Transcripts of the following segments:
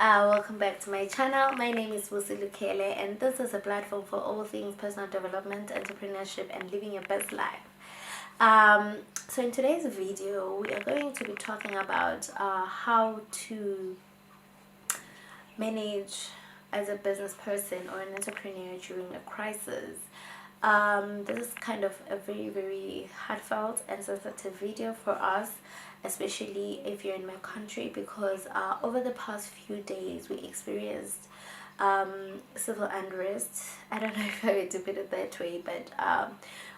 Welcome back to my channel. My name is Wusi Lukele, and this is a platform for all things personal development, entrepreneurship, and living your best life. So in today's video, we are going to be talking about how to manage as a business person or an entrepreneur during a crisis. This is kind of a very heartfelt and sensitive video for us, especially if you're in my country, because over the past few days we experienced civil unrest. I don't know if I would put it that way, but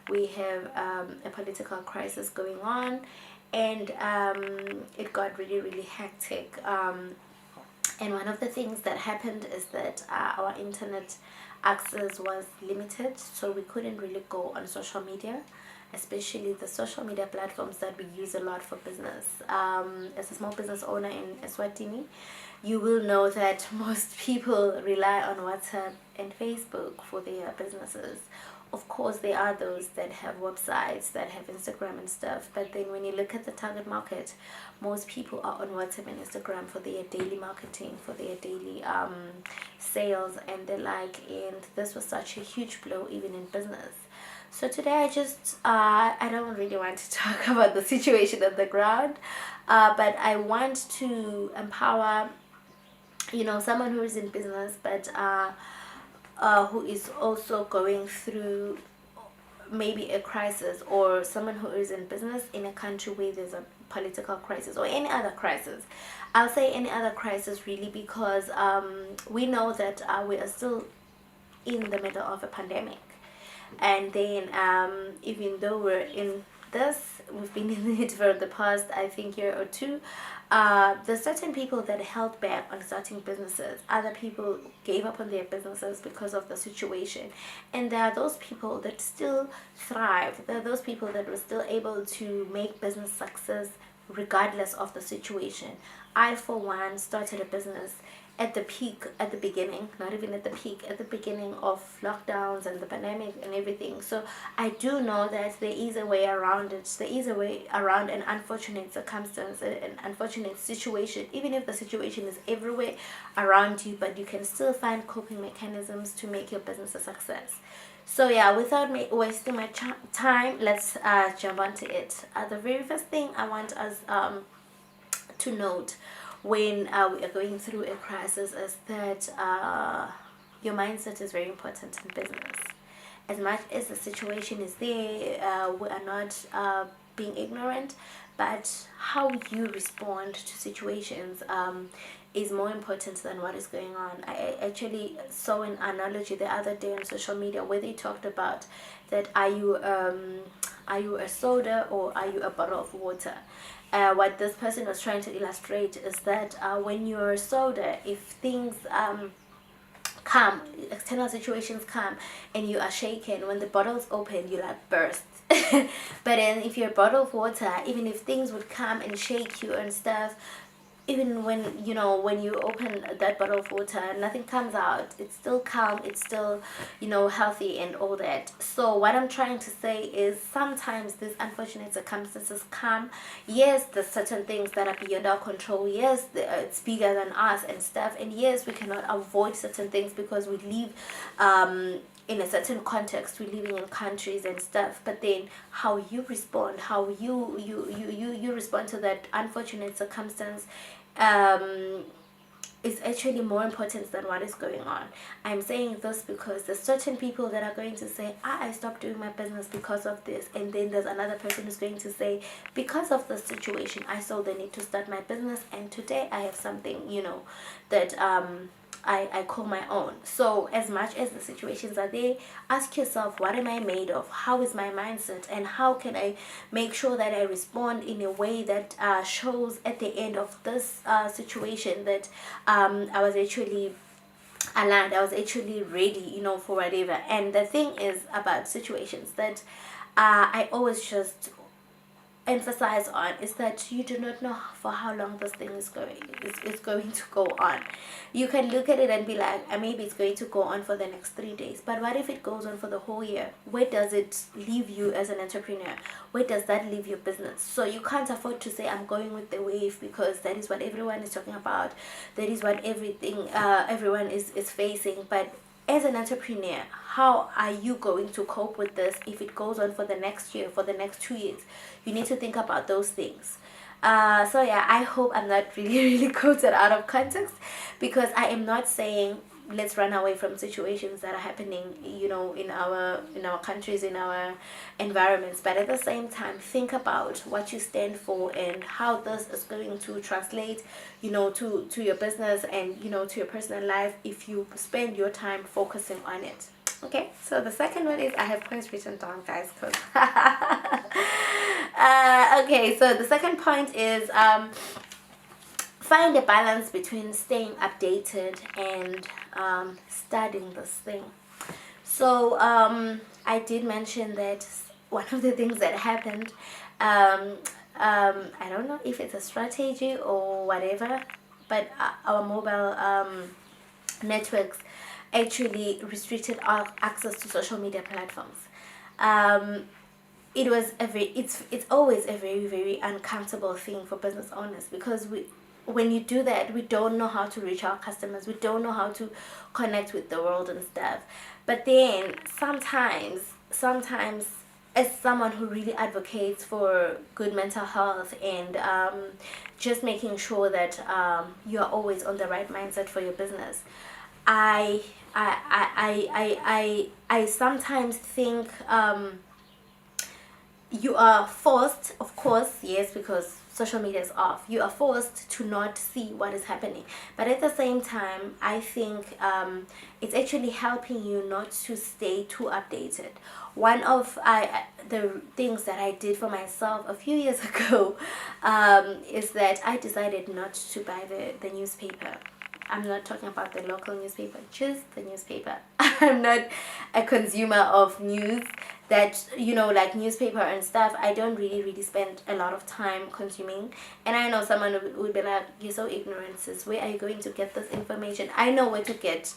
we have a political crisis going on, and it got really hectic. And one of the things that happened is that our internet access was limited, so we couldn't really go on social media, especially the social media platforms that we use a lot for business. As a small business owner in Eswatini, you will know that most people rely on WhatsApp and Facebook for their businesses. Of course, there are those that have websites, that have Instagram and stuff, but then when you look at the target market, most people are on WhatsApp and Instagram for their daily marketing, for their daily sales and the like, and this was such a huge blow even in business. So today I don't really want to talk about the situation on the ground, but I want to empower someone who is in business, but who is also going through maybe a crisis, or someone who is in business in a country where there's a political crisis or any other crisis. I'll say any other crisis really, because we know that we are still in the middle of a pandemic, and then even though we're in this, we've been in it for the past, I think, year or two. There's certain people that held back on starting businesses. Other people gave up on their businesses because of the situation, and there are those people that still thrive. There are those people that were still able to make business success regardless of the situation. I, for one, started a business at the peak, at the beginning, not even at the peak, at the beginning of lockdowns and the pandemic and everything. So I do know that there is a way around it. There is a way around an unfortunate circumstance, an unfortunate situation, even if the situation is everywhere around you, but you can still find coping mechanisms to make your business a success. So yeah, without me wasting my time, let's jump onto it. The very first thing I want us to note when we are going through a crisis is that your mindset is very important in business. As much as the situation is there, we are not being ignorant, but how you respond to situations is more important than what is going on. I actually saw an analogy the other day on social media where they talked about that are you a soda or are you a bottle of water? What this person was trying to illustrate is that when you're soda, if things come, external situations come, and you are shaken, when the bottle's open, you like burst. But then if you're a bottle of water, even if things would come and shake you and stuff, even when you open that bottle of water, nothing comes out, it's still calm, it's still healthy and all that. So what I'm trying to say is sometimes these unfortunate circumstances come. Yes, there's certain things that are beyond our control. Yes, it's bigger than us and stuff, and yes, we cannot avoid certain things because we live in a certain context, we're living in countries and stuff. But then how you respond, how you respond to that unfortunate circumstance is actually more important than what is going on. I'm saying this because there's certain people that are going to say, I stopped doing my business because of this, and then there's another person who's going to say, because of the situation, I saw the need to start my business, and today I have something that I call my own. So as much as the situations are there, ask yourself, what am I made of? How is my mindset? And how can I make sure that I respond in a way that shows at the end of this situation that I was actually aligned, I was actually ready, for whatever. And the thing is about situations that I always just emphasize on is that you do not know for how long this thing is going to go on. You can look at it and be like, maybe it's going to go on for the next 3 days, but what if it goes on for the whole year? Where does it leave you as an entrepreneur? Where does that leave your business? So you can't afford to say I'm going with the wave, because that is what everyone is talking about, that is what everyone is facing. But as an entrepreneur, how are you going to cope with this if it goes on for the next year, for the next 2 years? You need to think about those things. So yeah, I hope I'm not really quoted out of context, because I am not saying let's run away from situations that are happening, in our countries, in our environments. But at the same time, think about what you stand for and how this is going to translate, to your business and, to your personal life if you spend your time focusing on it. Okay, so the second one is, I have points written down, guys, because okay, so the second point is find a balance between staying updated and studying this thing. So I did mention that one of the things that happened, I don't know if it's a strategy or whatever, but our mobile networks actually restricted our access to social media platforms. It's always a very, very uncomfortable thing for business owners, because when you do that, we don't know how to reach our customers, we don't know how to connect with the world and stuff. But then sometimes as someone who really advocates for good mental health and just making sure that you're always on the right mindset for your business, I sometimes think you are forced, of course, yes, because social media is off, you are forced to not see what is happening. But at the same time, I think it's actually helping you not to stay too updated. One of the things that I did for myself a few years ago is that I decided not to buy the newspaper. I'm not talking about the local newspaper, just the newspaper. I'm not a consumer of news that, like newspaper and stuff. I don't really spend a lot of time consuming. And I know someone would be like, you're so ignorant, sis. Where are you going to get this information? I know where to get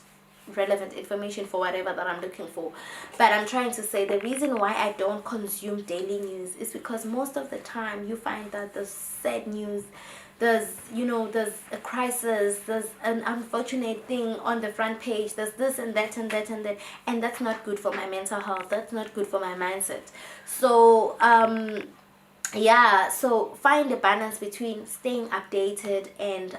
relevant information for whatever that I'm looking for. But I'm trying to say the reason why I don't consume daily news is because most of the time you find that the sad news, there's a crisis, there's an unfortunate thing on the front page, there's this and that and that and that, and that's not good for my mental health, that's not good for my mindset. So so find a balance between staying updated and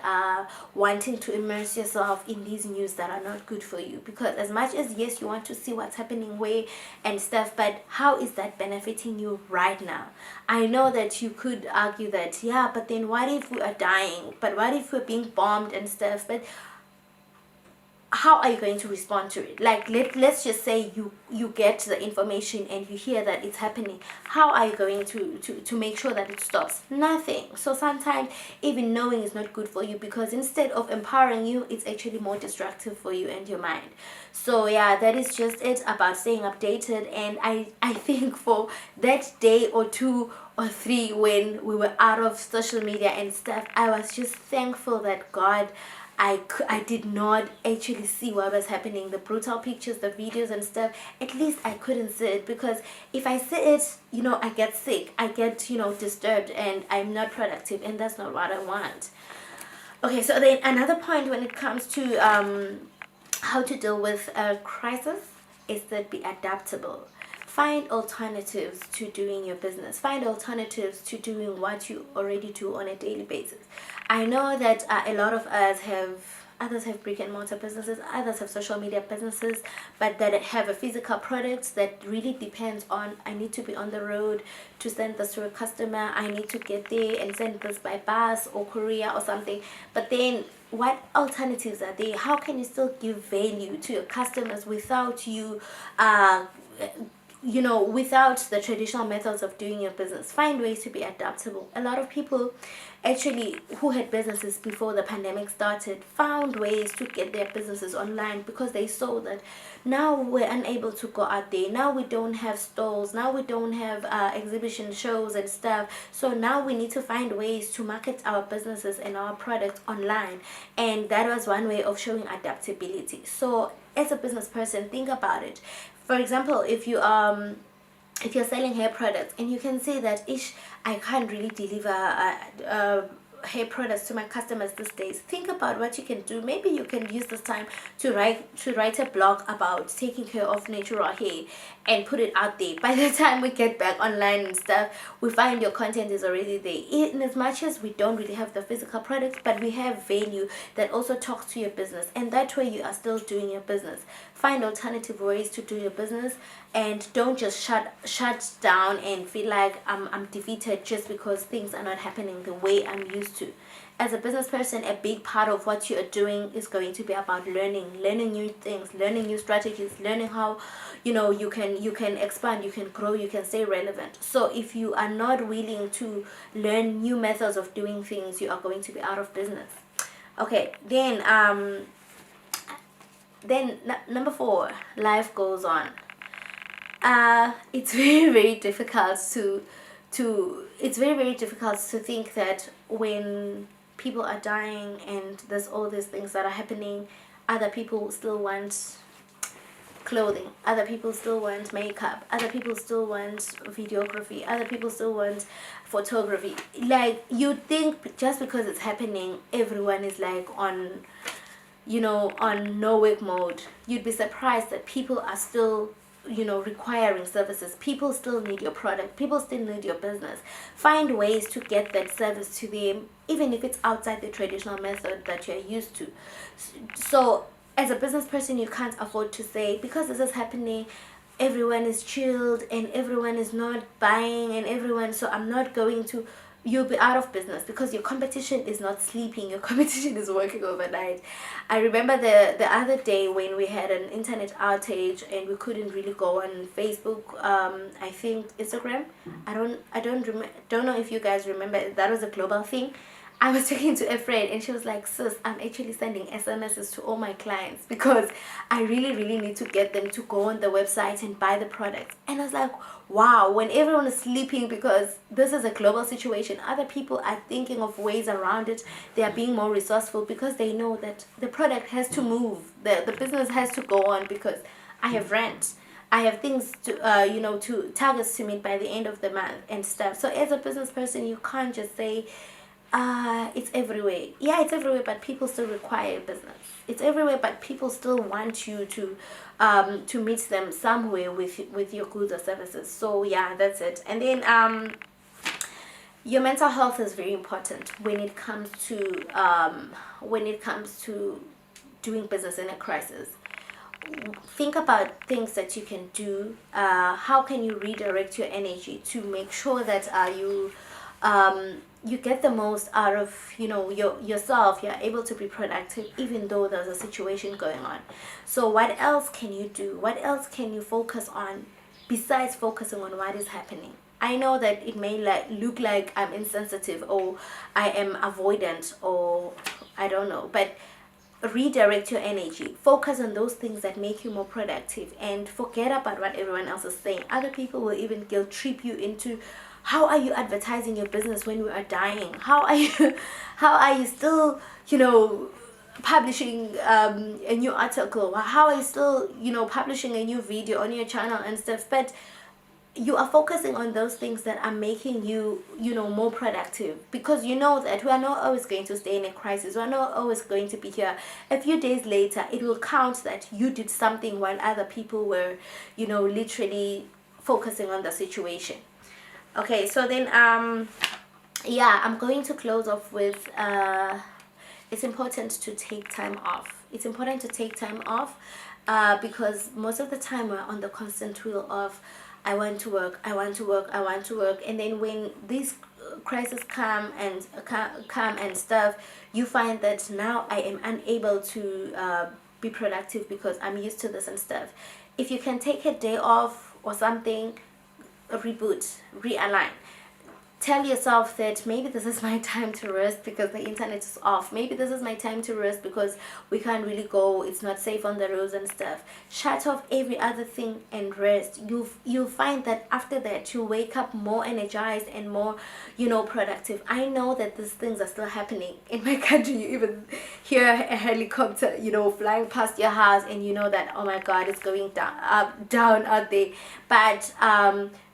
wanting to immerse yourself in these news that are not good for you. Because as much as, yes, you want to see what's happening where and stuff, but how is that benefiting you right now? I know that you could argue that, yeah, but then what if we are dying? But what if we're being bombed and stuff? But how are you going to respond to it? Like, let's just say you get the information and you hear that it's happening. How are you going to make sure that it stops? Nothing. So sometimes even knowing is not good for you, because instead of empowering you, it's actually more destructive for you and your mind. So yeah, that is just it about staying updated. And I think for that day or 2 or 3 when we were out of social media and stuff, I was just thankful that God, I did not actually see what was happening, the brutal pictures, the videos and stuff. At least I couldn't see it, because if I see it, I get sick, I get, disturbed, and I'm not productive, and that's not what I want. Okay, so then another point when it comes to how to deal with a crisis is that be adaptable. Find alternatives to doing your business. Find alternatives to doing what you already do on a daily basis. I know that a lot of us others have brick and mortar businesses, others have social media businesses, but that have a physical product that really depends on, I need to be on the road to send this to a customer, I need to get there and send this by bus or courier or something. But then what alternatives are there? How can you still give value to your customers without you without the traditional methods of doing your business, find ways to be adaptable. A lot of people actually who had businesses before the pandemic started found ways to get their businesses online, because they saw that now we're unable to go out there, now we don't have stalls, now we don't have exhibition shows and stuff, so now we need to find ways to market our businesses and our products online. And that was one way of showing adaptability. So as a business person, think about it. For example, if you're selling hair products and you can see that I can't really deliver hair products to my customers these days, think about what you can do. Maybe you can use this time to write a blog about taking care of natural hair and put it out there. By the time we get back online and stuff, we find your content is already there. In as much as we don't really have the physical products, but we have value that also talks to your business, and that way you are still doing your business. Find alternative ways to do your business, and don't just shut down and feel like I'm defeated just because things are not happening the way I'm used to. As a business person, a big part of what you are doing is going to be about learning new things, learning new strategies, learning how you can expand, you can grow, you can stay relevant. So if you are not willing to learn new methods of doing things, you are going to be out of business. Okay, then number 4, life goes on. It's very, very difficult to think that when people are dying and there's all these things that are happening, other people still want clothing, other people still want makeup, other people still want videography, other people still want photography. Like, you think just because it's happening, everyone is like on no work mode. You'd be surprised that people are still requiring services. People still need your product, people still need your business. Find ways to get that service to them, even if it's outside the traditional method that you're used to. So as a business person, you can't afford to say, because this is happening, everyone is chilled and everyone is not buying and everyone, so I'm not going to. You'll be out of business, because your competition is not sleeping, your competition is working overnight. I remember the other day when we had an internet outage and we couldn't really go on Facebook, I think Instagram. I don't know if you guys remember, that was a global thing. I was talking to a friend and she was like, sis, I'm actually sending SMSs to all my clients because I really, really need to get them to go on the website and buy the products. And I was like, wow, when everyone is sleeping, because this is a global situation, other people are thinking of ways around it. They are being more resourceful because they know that the product has to move, the business has to go on, because I have rent, I have things to to targets to meet by the end of the month and stuff. So as a business person, you can't just say it's everywhere. Yeah, it's everywhere, but people still require business. It's everywhere, but people still want you to meet them somewhere with your goods or services. So yeah, that's it. And then your mental health is very important when it comes to doing business in a crisis. Think about things that you can do. How can you redirect your energy to make sure that you get the most out of yourself. You're able to be productive even though there's a situation going on. So what else can you do? What else can you focus on besides focusing on what is happening? I know that it may look like I'm insensitive or I am avoidant or I don't know, but redirect your energy. Focus on those things that make you more productive and forget about what everyone else is saying. Other people will even guilt trip you into, how are you advertising your business when we are dying? How are you still publishing a new article? How are you still publishing a new video on your channel and stuff? But you are focusing on those things that are making you more productive, because you know that we are not always going to stay in a crisis. We are not always going to be here. A few days later it will count that you did something while other people were literally focusing on the situation. Okay, so then yeah, I'm going to close off with it's important to take time off. It's important to take time off because most of the time we're on the constant wheel of I want to work, I want to work, I want to work, and then when these crises come and stuff, you find that now I am unable to be productive because I'm used to this and stuff. If you can take a day off or something, reboot, realign. Tell yourself that maybe this is my time to rest because the internet is off. Maybe this is my time to rest because we can't really go, it's not safe on the roads and stuff. Shut off every other thing and rest. You'll find that after that you wake up more energized and more, productive. I know that these things are still happening in my country. You even hear a helicopter flying past your house, and you know that, oh my god, it's going down out there. But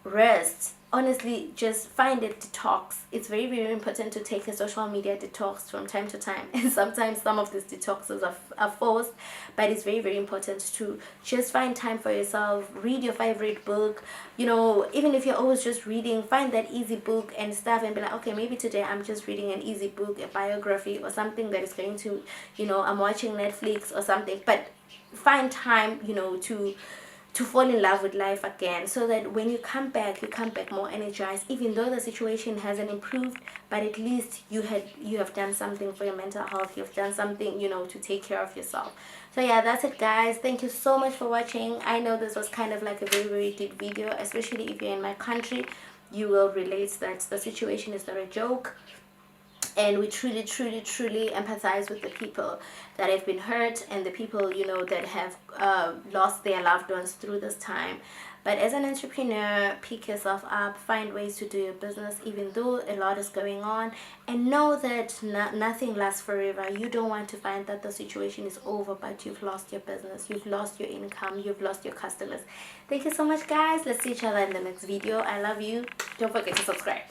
rest, honestly, just find a detox. It's very, very important to take a social media detox from time to time, and sometimes some of these detoxes are forced, but it's very, very important to just find time for yourself. Read your favorite book, even if you're always just reading, find that easy book and stuff, and be like, okay, maybe today I'm just reading an easy book, a biography or something that is going to, I'm watching Netflix or something, but find time, to fall in love with life again, so that when you come back more energized, even though the situation hasn't improved, but at least you have done something for your mental health. You've done something, to take care of yourself. So yeah, that's it, guys. Thank you so much for watching. I know this was kind of like a very, very deep video, especially if you're in my country. You will relate that the situation is not a joke, and we truly, truly, truly empathize with the people that have been hurt, and the people that have lost their loved ones through this time. But as an entrepreneur, pick yourself up, find ways to do your business even though a lot is going on, and know that nothing lasts forever. You don't want to find that the situation is over, but you've lost your business, you've lost your income, you've lost your customers. Thank you so much, guys. Let's see each other in the next video. I love you. Don't forget to subscribe.